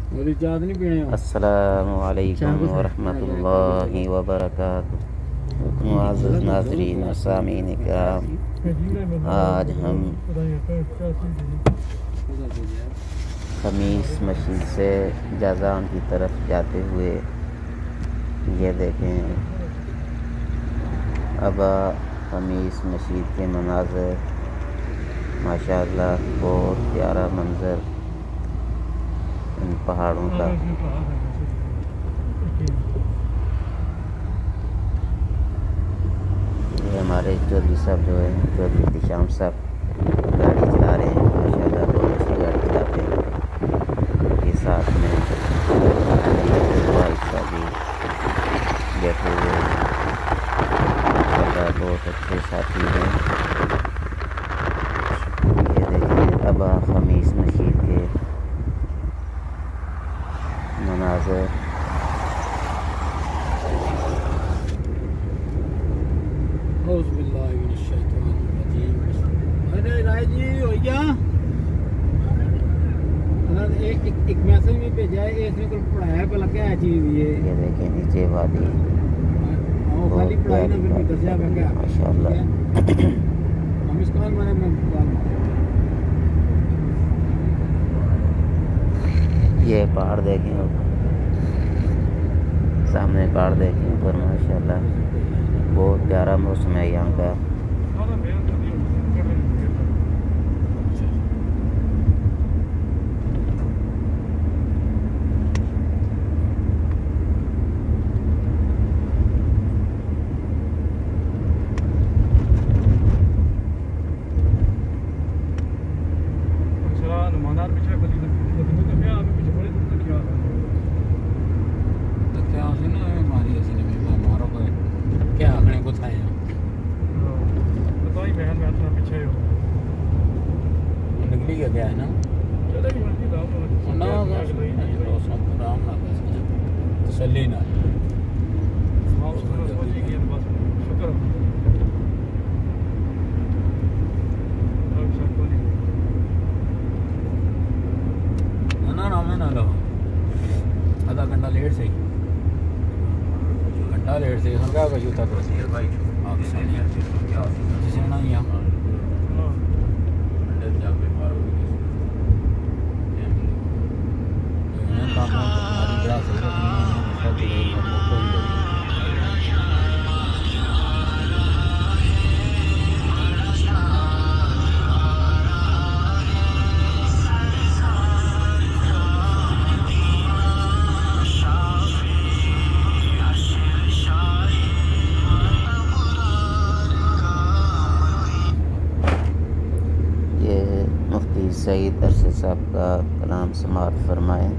अस्सलामु अलैकुम वरहमतुल्लाहि वबरकातुहू। मुअज़्ज़ज़ नाज़रीन और सामीन किराम, आज हम खमीस मस्जिद से जाज़ान की तरफ जाते हुए ये देखें अबा खमीस मस्जिद के मनाज़र, माशाअल्लाह बहुत प्यारा मंज़र इन पहाड़ों का। ये हमारे चौधरी साहब जो है, चौधरी दिशाम साहब गाड़ी चला रहे हैं। माशाअल्लाह बहुत अच्छी गाड़ी चलाते हैं। के साथ में भाई साहब भी बैठे हुए हैं। माशाअल्लाह बहुत अच्छे साथी हैं। ये देखिए अबा खमीस मस्जिद के मनाज़र। एक मैसेज में भेजा है, इसने कुछ पढ़ाया पर लगा है चीज ये देखें नीचे वादी खाली पढ़ाई ना फिर भी दसिया क्या माशाअल्लाह। हम इसका मैंने ये पहाड़ देखें ऊपर, सामने पहाड़ देखें ऊपर। माशाअल्लाह बहुत प्यारा मौसम है यहाँ का। गया है ना तसल्ली ना ना लो आधा घंटा लेट से हम क्या कर जूता जिसे ना ही मुफ्ती सईद अरशद साहब का कलाम समाअत फरमाएँ।